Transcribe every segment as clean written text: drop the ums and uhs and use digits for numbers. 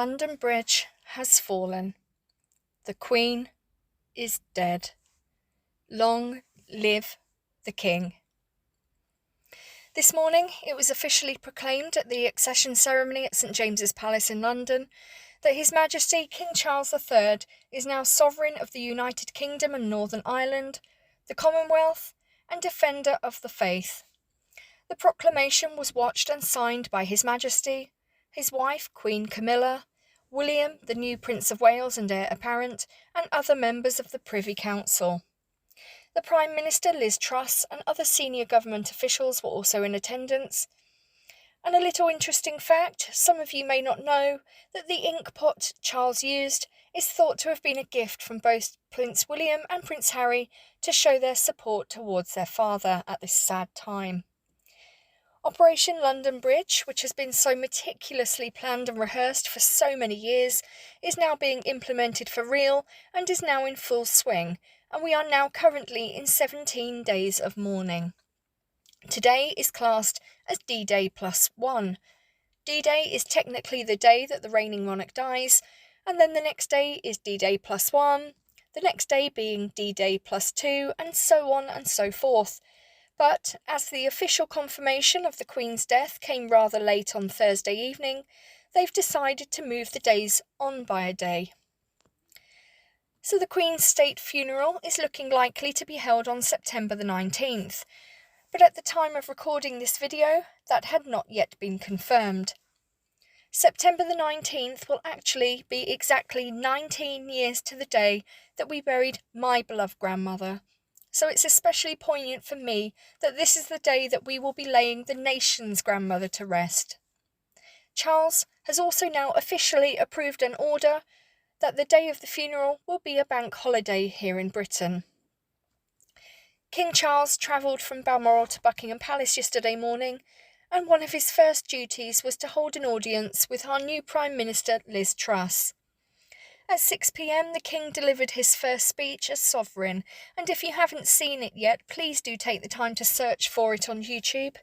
London Bridge has fallen. The Queen is dead. Long live the King. This morning it was officially proclaimed at the accession ceremony at St James's Palace in London that His Majesty King Charles III is now sovereign of the United Kingdom and Northern Ireland, the Commonwealth, and defender of the faith. The proclamation was watched and signed by His Majesty, his wife Queen Camilla, William, the new Prince of Wales and heir apparent, and other members of the Privy Council. The Prime Minister Liz Truss and other senior government officials were also in attendance. And a little interesting fact, some of you may not know that the ink pot Charles used is thought to have been a gift from both Prince William and Prince Harry to show their support towards their father at this sad time. Operation London Bridge, which has been so meticulously planned and rehearsed for so many years, is now being implemented for real and is now in full swing, and we are now currently in 17 days of mourning. Today is classed as D-Day +1. D-Day is technically the day that the reigning monarch dies, and then the next day is D-Day +1, the next day being D-Day +2, and so on and so forth. But as the official confirmation of the Queen's death came rather late on Thursday evening, they've decided to move the days on by a day. So the Queen's state funeral is looking likely to be held on September the 19th, but at the time of recording this video, that had not yet been confirmed. September the 19th will actually be exactly 19 years to the day that we buried my beloved grandmother. So it's especially poignant for me that this is the day that we will be laying the nation's grandmother to rest. Charles has also now officially approved an order that the day of the funeral will be a bank holiday here in Britain. King Charles travelled from Balmoral to Buckingham Palace yesterday morning, and one of his first duties was to hold an audience with our new Prime Minister Liz Truss. At 6 p.m, the King delivered his first speech as sovereign, and if you haven't seen it yet, please do take the time to search for it on YouTube.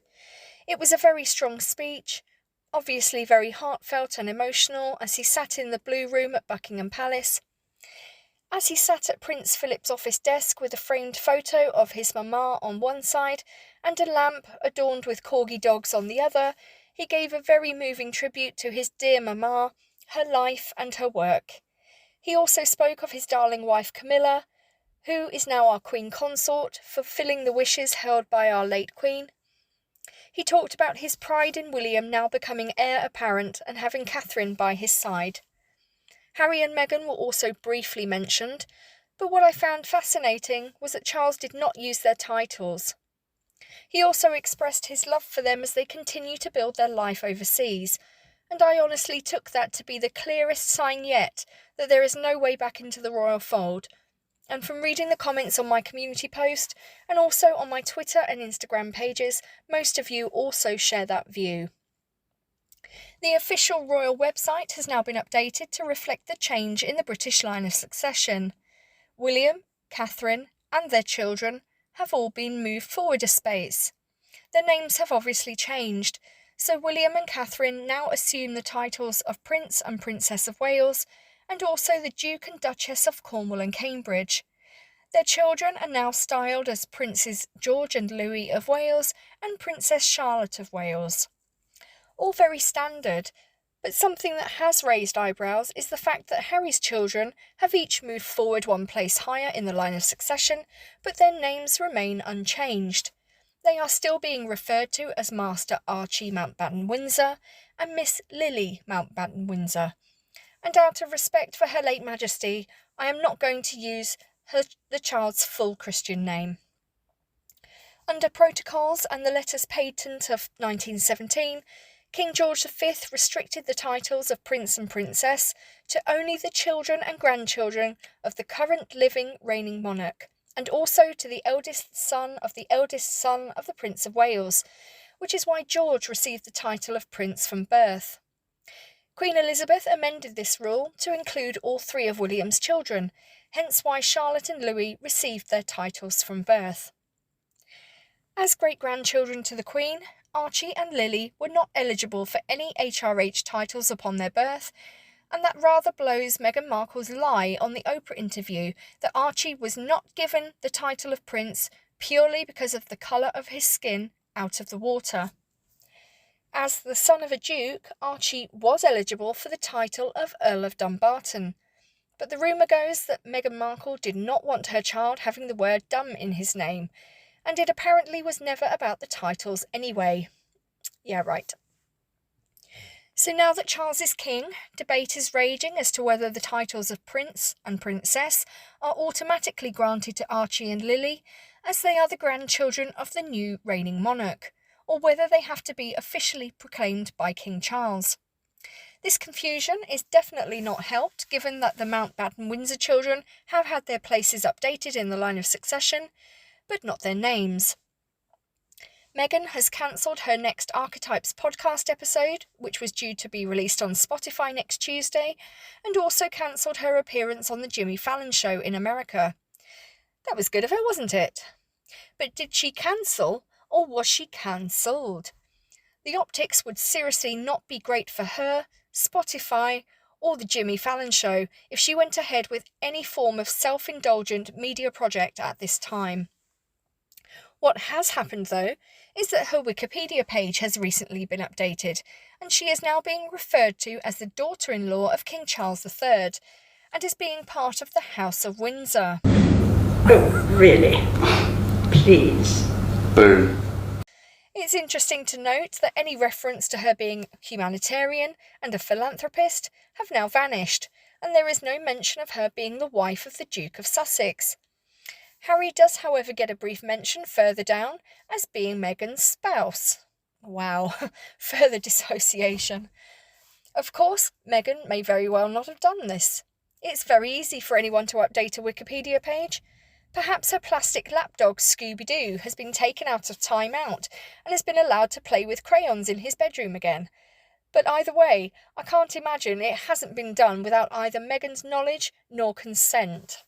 It was a very strong speech, obviously very heartfelt and emotional, as he sat in the Blue Room at Buckingham Palace. As he sat at Prince Philip's office desk with a framed photo of his mama on one side and a lamp adorned with corgi dogs on the other, he gave a very moving tribute to his dear mama, her life and her work. He also spoke of his darling wife Camilla, who is now our Queen Consort, fulfilling the wishes held by our late Queen. He talked about his pride in William now becoming heir apparent and having Catherine by his side. Harry and Meghan were also briefly mentioned, but what I found fascinating was that Charles did not use their titles. He also expressed his love for them as they continue to build their life overseas, and I honestly took that to be the clearest sign yet that there is no way back into the royal fold. And from reading the comments on my community post, and also on my Twitter and Instagram pages, most of you also share that view. The official royal website has now been updated to reflect the change in the British line of succession. William, Catherine, and their children have all been moved forward a space. Their names have obviously changed, so William and Catherine now assume the titles of Prince and Princess of Wales, and also the Duke and Duchess of Cornwall and Cambridge. Their children are now styled as Princes George and Louis of Wales and Princess Charlotte of Wales. All very standard, but something that has raised eyebrows is the fact that Harry's children have each moved forward one place higher in the line of succession, but their names remain unchanged. They are still being referred to as Master Archie Mountbatten-Windsor and Miss Lily Mountbatten-Windsor. And out of respect for Her late Majesty, I am not going to use the child's full Christian name. Under protocols and the letters patent of 1917, King George V restricted the titles of Prince and Princess to only the children and grandchildren of the current living reigning monarch, and also to the eldest son of the Prince of Wales, which is why George received the title of Prince from birth. Queen Elizabeth amended this rule to include all three of William's children, hence why Charlotte and Louis received their titles from birth. As great-grandchildren to the Queen, Archie and Lily were not eligible for any HRH titles upon their birth, and that rather blows Meghan Markle's lie on the Oprah interview that Archie was not given the title of prince purely because of the colour of his skin out of the water. As the son of a duke, Archie was eligible for the title of Earl of Dumbarton, but the rumour goes that Meghan Markle did not want her child having the word dumb in his name, and it apparently was never about the titles anyway. Yeah, right. So now that Charles is king, debate is raging as to whether the titles of prince and princess are automatically granted to Archie and Lily, as they are the grandchildren of the new reigning monarch, or whether they have to be officially proclaimed by King Charles. This confusion is definitely not helped, given that the Mountbatten-Windsor children have had their places updated in the line of succession, but not their names. Meghan has cancelled her next Archetypes podcast episode, which was due to be released on Spotify next Tuesday, and also cancelled her appearance on the Jimmy Fallon Show in America. That was good of her, wasn't it? But did she cancel, or was she cancelled? The optics would seriously not be great for her, Spotify, or the Jimmy Fallon Show if she went ahead with any form of self-indulgent media project at this time. What has happened, though, is that her Wikipedia page has recently been updated, and she is now being referred to as the daughter-in-law of King Charles III, and is being part of the House of Windsor. Oh, really? Please. Boom. It's interesting to note that any reference to her being a humanitarian and a philanthropist have now vanished, and there is no mention of her being the wife of the Duke of Sussex. Harry does, however, get a brief mention further down as being Meghan's spouse. Wow, further dissociation. Of course, Meghan may very well not have done this. It's very easy for anyone to update a Wikipedia page. Perhaps her plastic lapdog Scooby-Doo has been taken out of time out and has been allowed to play with crayons in his bedroom again. But either way, I can't imagine it hasn't been done without either Meghan's knowledge nor consent.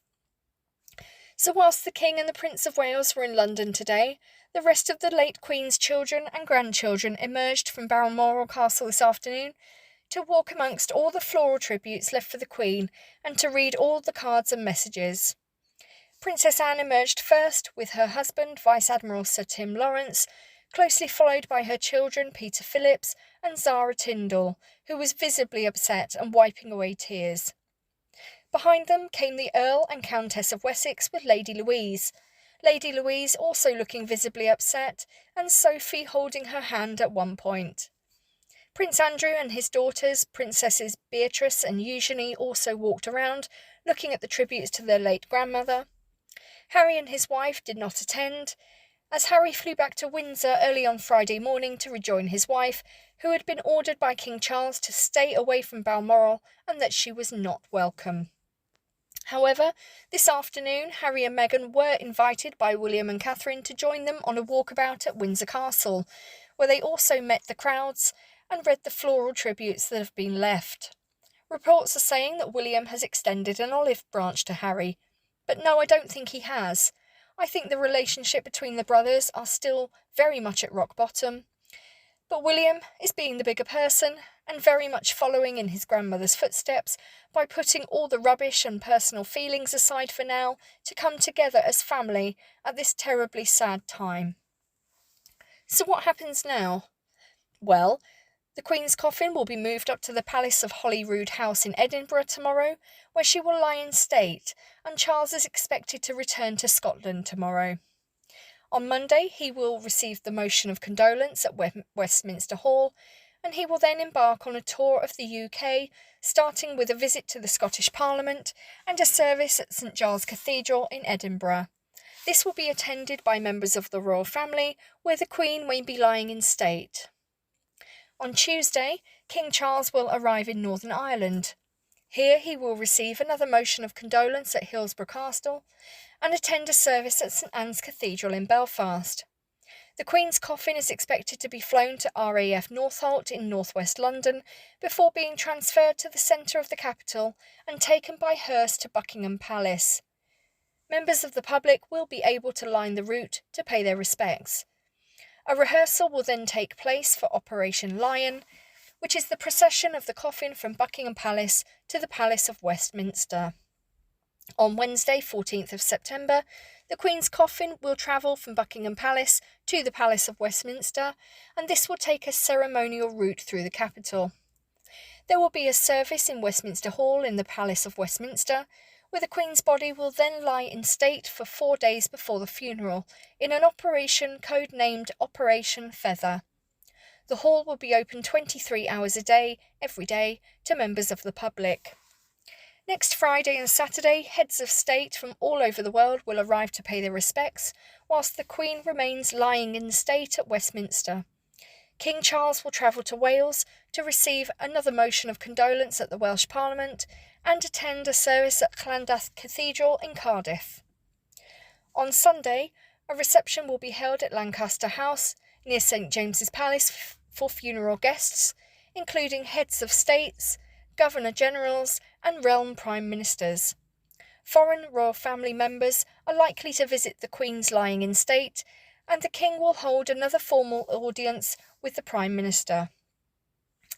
So whilst the King and the Prince of Wales were in London today, the rest of the late Queen's children and grandchildren emerged from Balmoral Castle this afternoon to walk amongst all the floral tributes left for the Queen and to read all the cards and messages. Princess Anne emerged first with her husband, Vice Admiral Sir Tim Lawrence, closely followed by her children Peter Phillips and Zara Tyndall, who was visibly upset and wiping away tears. Behind them came the Earl and Countess of Wessex with Lady Louise also looking visibly upset, and Sophie holding her hand at one point. Prince Andrew and his daughters, Princesses Beatrice and Eugenie, also walked around, looking at the tributes to their late grandmother. Harry and his wife did not attend, as Harry flew back to Windsor early on Friday morning to rejoin his wife, who had been ordered by King Charles to stay away from Balmoral and that she was not welcome. However, this afternoon, Harry and Meghan were invited by William and Catherine to join them on a walkabout at Windsor Castle, where they also met the crowds and read the floral tributes that have been left. Reports are saying that William has extended an olive branch to Harry, but no, I don't think he has. I think the relationship between the brothers are still very much at rock bottom. But William is being the bigger person and very much following in his grandmother's footsteps by putting all the rubbish and personal feelings aside for now to come together as family at this terribly sad time. So what happens now? Well, the Queen's coffin will be moved up to the Palace of Holyrood House in Edinburgh tomorrow, where she will lie in state, and Charles is expected to return to Scotland tomorrow. On Monday, he will receive the motion of condolence at Westminster Hall, and he will then embark on a tour of the UK, starting with a visit to the Scottish Parliament and a service at St Giles Cathedral in Edinburgh. This will be attended by members of the royal family, where the Queen may be lying in state. On Tuesday, King Charles will arrive in Northern Ireland. Here he will receive another motion of condolence at Hillsborough Castle and attend a service at St Anne's Cathedral in Belfast. The Queen's coffin is expected to be flown to RAF Northolt in northwest London before being transferred to the centre of the capital and taken by hearse to Buckingham Palace. Members of the public will be able to line the route to pay their respects. A rehearsal will then take place for Operation Lion, which is the procession of the coffin from Buckingham Palace to the Palace of Westminster. On Wednesday, 14th of September, the Queen's coffin will travel from Buckingham Palace to the Palace of Westminster, and this will take a ceremonial route through the capital. There will be a service in Westminster Hall in the Palace of Westminster, where the Queen's body will then lie in state for 4 days before the funeral, in an operation code-named Operation Feather. The hall will be open 23 hours a day, every day, to members of the public. Next Friday and Saturday, heads of state from all over the world will arrive to pay their respects, whilst the Queen remains lying in state at Westminster. King Charles will travel to Wales to receive another motion of condolence at the Welsh Parliament and attend a service at Llandaff Cathedral in Cardiff. On Sunday, a reception will be held at Lancaster House near St James's Palace for funeral guests, including heads of states, governor-generals and realm prime ministers. Foreign royal family members are likely to visit the Queen's lying in state, and the King will hold another formal audience with the Prime Minister.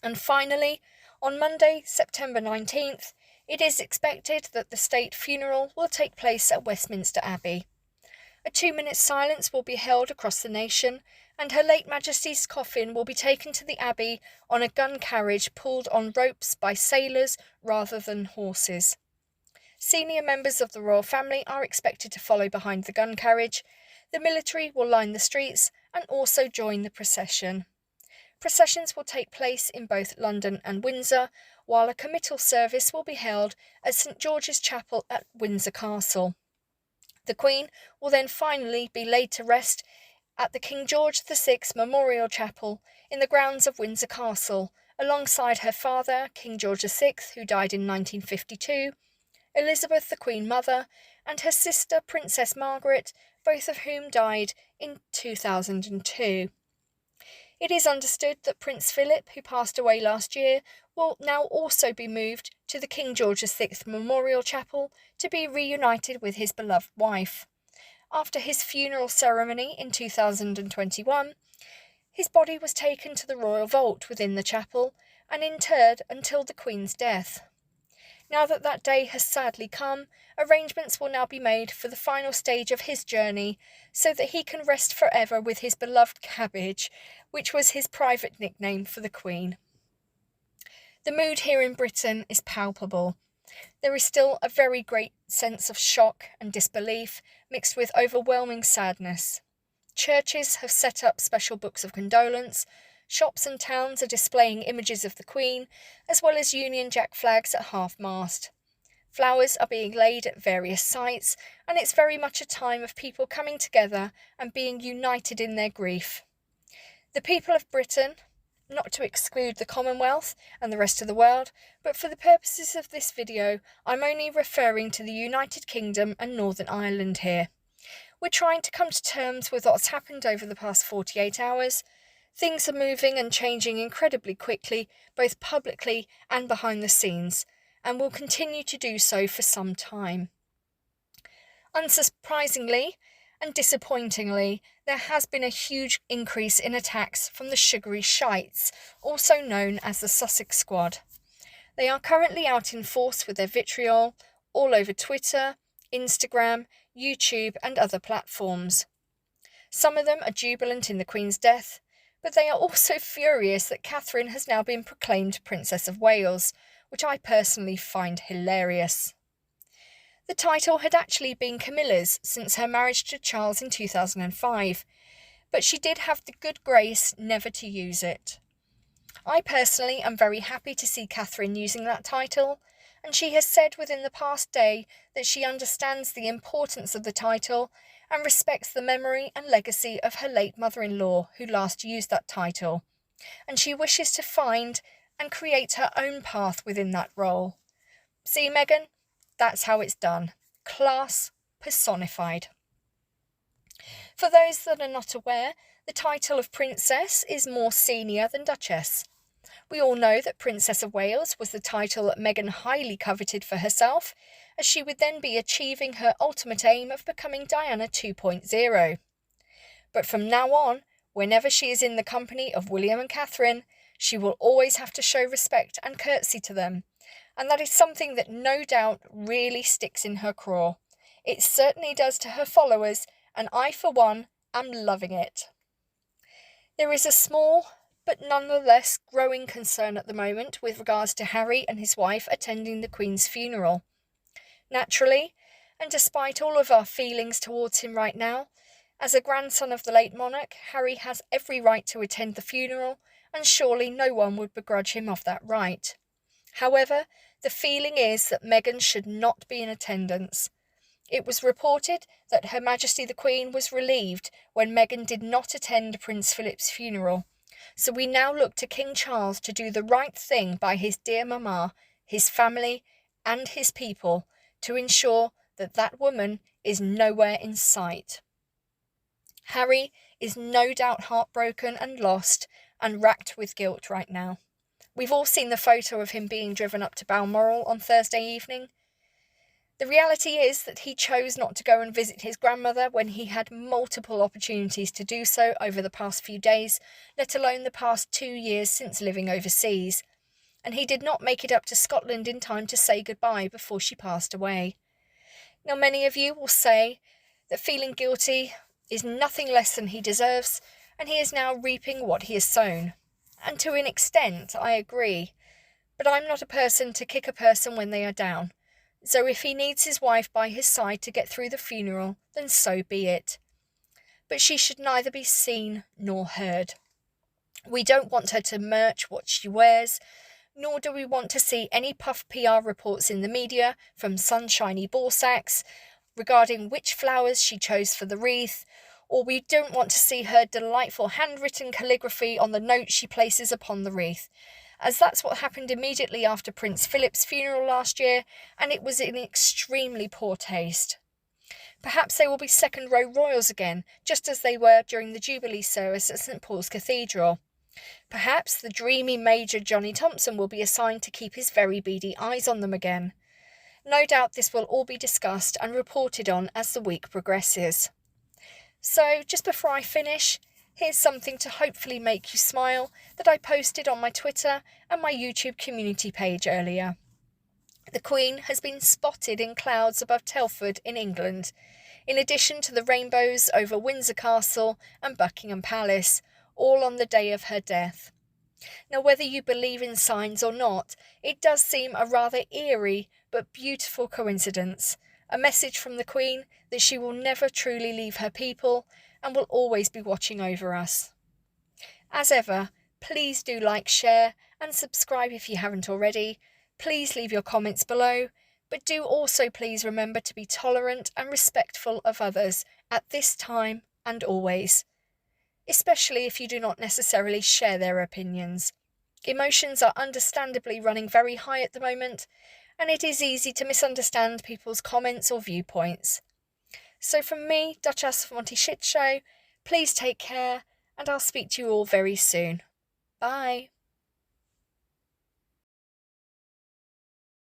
And finally, on Monday, September 19th, it is expected that the state funeral will take place at Westminster Abbey. A 2-minute silence will be held across the nation, and Her late Majesty's coffin will be taken to the Abbey on a gun carriage pulled on ropes by sailors rather than horses. Senior members of the royal family are expected to follow behind the gun carriage. The military will line the streets and also join the procession. Processions will take place in both London and Windsor, while a committal service will be held at St George's Chapel at Windsor Castle. The Queen will then finally be laid to rest at the King George VI Memorial Chapel in the grounds of Windsor Castle, alongside her father, King George VI, who died in 1952, Elizabeth the Queen Mother, and her sister Princess Margaret, both of whom died in 2002. It is understood that Prince Philip, who passed away last year, will now also be moved to the King George VI Memorial Chapel to be reunited with his beloved wife. After his funeral ceremony in 2021, his body was taken to the royal vault within the chapel and interred until the Queen's death. Now that that day has sadly come, arrangements will now be made for the final stage of his journey so that he can rest forever with his beloved cabbage, which was his private nickname for the Queen. The mood here in Britain is palpable. There is still a very great sense of shock and disbelief mixed with overwhelming sadness. Churches have set up special books of condolence. Shops and towns are displaying images of the Queen, as well as Union Jack flags at half-mast. Flowers are being laid at various sites, and it's very much a time of people coming together and being united in their grief. The people of Britain, not to exclude the Commonwealth and the rest of the world, but for the purposes of this video, I'm only referring to the United Kingdom and Northern Ireland here. We're trying to come to terms with what's happened over the past 48 hours. Things are moving and changing incredibly quickly, both publicly and behind the scenes, and will continue to do so for some time. Unsurprisingly and disappointingly, there has been a huge increase in attacks from the sugary shites, also known as the Sussex Squad. They are currently out in force with their vitriol all over Twitter, Instagram, YouTube and other platforms. Some of them are jubilant in the Queen's death, but they are also furious that Catherine has now been proclaimed Princess of Wales, which I personally find hilarious. The title had actually been Camilla's since her marriage to Charles in 2005, but she did have the good grace never to use it. I personally am very happy to see Catherine using that title, and she has said within the past day that she understands the importance of the title and respects the memory and legacy of her late mother-in-law who last used that title, and she wishes to find and create her own path within that role. See, Meghan? That's how it's done. Class personified. For those that are not aware, the title of Princess is more senior than Duchess. We all know that Princess of Wales was the title that Meghan highly coveted for herself, as she would then be achieving her ultimate aim of becoming Diana 2.0. But from now on, whenever she is in the company of William and Catherine, She will always have to show respect and curtsy to them, and that is something that no doubt really sticks in her craw. It certainly does to her followers, and I, for one, am loving it. There is a small, but nonetheless growing concern at the moment with regards to Harry and his wife attending the Queen's funeral. Naturally, and despite all of our feelings towards him right now, as a grandson of the late monarch, Harry has every right to attend the funeral, and surely no one would begrudge him of that right. However, the feeling is that Meghan should not be in attendance. It was reported that Her Majesty the Queen was relieved when Meghan did not attend Prince Philip's funeral, so we now look to King Charles to do the right thing by his dear mamma, his family, and his people, to ensure that that woman is nowhere in sight. Harry is no doubt heartbroken and lost and racked with guilt right now. We've all seen the photo of him being driven up to Balmoral on Thursday evening. The reality is that he chose not to go and visit his grandmother when he had multiple opportunities to do so over the past few days, let alone the past 2 years since living overseas, and he did not make it up to Scotland in time to say goodbye before she passed away. Now, many of you will say that feeling guilty is nothing less than he deserves, and he is now reaping what he has sown. And to an extent, I agree. But I'm not a person to kick a person when they are down. So if he needs his wife by his side to get through the funeral, then so be it. But she should neither be seen nor heard. We don't want her to merch what she wears, nor do we want to see any puff PR reports in the media from sunshiny ball sacks regarding which flowers she chose for the wreath, or we don't want to see her delightful handwritten calligraphy on the note she places upon the wreath, as that's what happened immediately after Prince Philip's funeral last year, and it was in extremely poor taste. Perhaps they will be second-row royals again, just as they were during the Jubilee service at St Paul's Cathedral. Perhaps the dreamy Major Johnny Thompson will be assigned to keep his very beady eyes on them again. No doubt this will all be discussed and reported on as the week progresses. So, just before I finish, here's something to hopefully make you smile that I posted on my Twitter and my YouTube community page earlier. The Queen has been spotted in clouds above Telford in England, in addition to the rainbows over Windsor Castle and Buckingham Palace, all on the day of her death. Now, whether you believe in signs or not, it does seem a rather eerie but beautiful coincidence, a message from the Queen that she will never truly leave her people and will always be watching over us. As ever, please do like, share and subscribe if you haven't already. Please leave your comments below, but do also please remember to be tolerant and respectful of others at this time and always, especially if you do not necessarily share their opinions. Emotions are understandably running very high at the moment, and it is easy to misunderstand people's comments or viewpoints. So from me, Duchess of Monty Shit Show, please take care, and I'll speak to you all very soon. Bye.